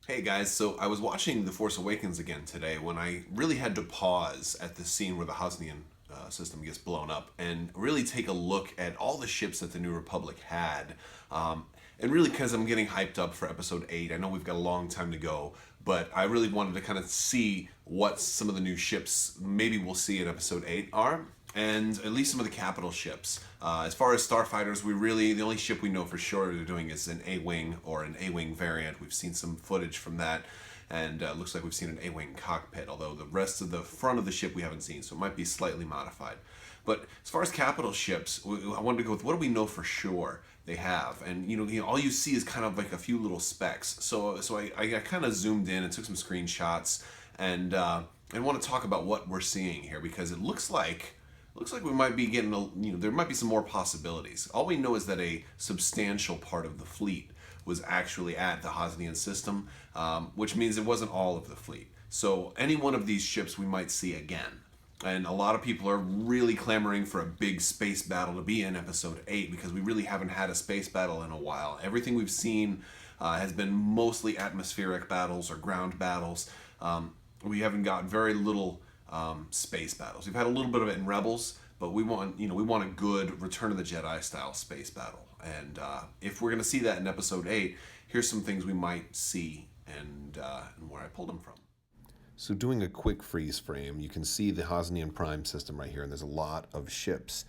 Hey guys, so I was watching The Force Awakens again today when I really had to pause at the scene where the Hosnian system gets blown up and really take a look at all the ships that the New Republic had. And really, because I'm getting hyped up for Episode 8, I know we've got a long time to go, but I really wanted to kind of see what some of the new ships maybe we'll see in Episode 8 are, and at least some of the capital ships. As far as starfighters, the only ship we know for sure they're doing is an A-wing or an A-wing variant. We've seen some footage from that, and looks like we've seen an A-wing cockpit, although the rest of the front of the ship we haven't seen, so it might be slightly modified. But as far as capital ships, I wanted to go with what do we know for sure they have, and all you see is kind of like a few little specks. So I kind of zoomed in and took some screenshots, and want to talk about what we're seeing here because it looks like we might be getting there might be some more possibilities. All we know is that a substantial part of the fleet was actually at the Hosnian system, which means it wasn't all of the fleet. So any one of these ships we might see again. And a lot of people are really clamoring for a big space battle to be in Episode 8 because we really haven't had a space battle in a while. Everything we've seen has been mostly atmospheric battles or ground battles. We haven't got very little space battles. We've had a little bit of it in Rebels, but we want a good Return of the Jedi style space battle. And if we're going to see that in Episode 8, here's some things we might see and where I pulled them from. So doing a quick freeze frame, you can see the Hosnian Prime system right here, and there's a lot of ships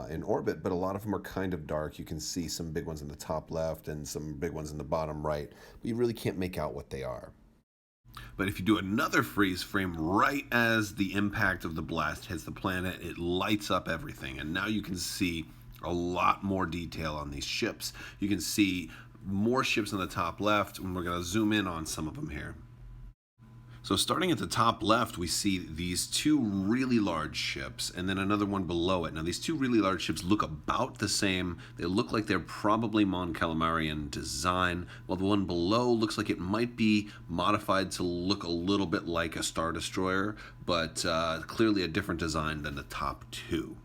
in orbit, but a lot of them are kind of dark. You can see some big ones in the top left and some big ones in the bottom right, but you really can't make out what they are. But if you do another freeze frame right as the impact of the blast hits the planet, it lights up everything. And now you can see a lot more detail on these ships. You can see more ships in the top left, and we're going to zoom in on some of them here. So starting at the top left, we see these two really large ships and then another one below it. Now these two really large ships look about the same. They look like they're probably Mon Calamarian design, while the one below looks like it might be modified to look a little bit like a Star Destroyer, but clearly a different design than the top two.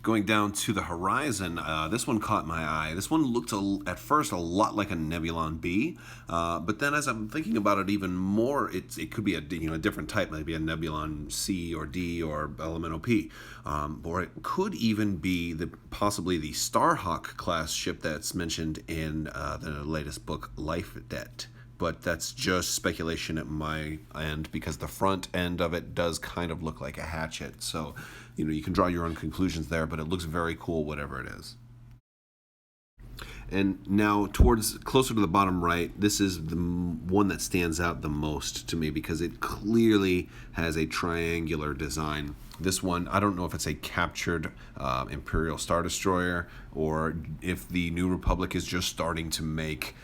Going down to the horizon, this one caught my eye. This one looked at first a lot like a Nebulon B, but then as I'm thinking about it even more, it could be a different type, maybe a Nebulon C or D or Elemental P, or it could even be possibly the Starhawk class ship that's mentioned in the latest book, Life Debt. But that's just speculation at my end because the front end of it does kind of look like a hatchet. So, you can draw your own conclusions there, but it looks very cool, whatever it is. And now closer to the bottom right, this is the one that stands out the most to me because it clearly has a triangular design. This one, I don't know if it's a captured Imperial Star Destroyer or if the New Republic is just starting to make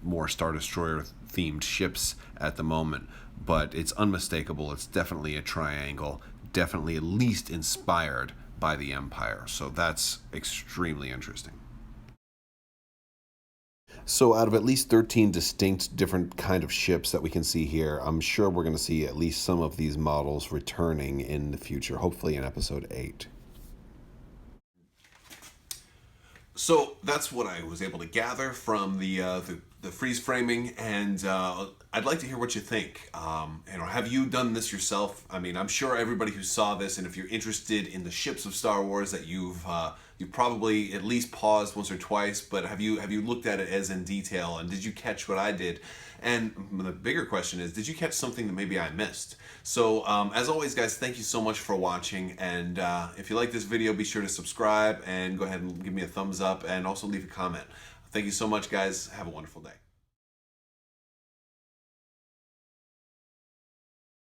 more Star Destroyer themed ships at the moment, but it's unmistakable. It's definitely a triangle, definitely at least inspired by the Empire. So that's extremely interesting. So out of at least 13 distinct different kind of ships that we can see here, I'm sure we're going to see at least some of these models returning in the future, hopefully in Episode 8. So that's what I was able to gather from the freeze framing, and I'd like to hear what you think. Have you done this yourself? I mean, I'm sure everybody who saw this, and if you're interested in the ships of Star Wars, that you've probably at least paused once or twice. But have you looked at it as in detail, and did you catch what I did? And the bigger question is, did you catch something that maybe I missed? So as always, guys, thank you so much for watching. And if you like this video, be sure to subscribe and go ahead and give me a thumbs up and also leave a comment. Thank you so much, guys. Have a wonderful day.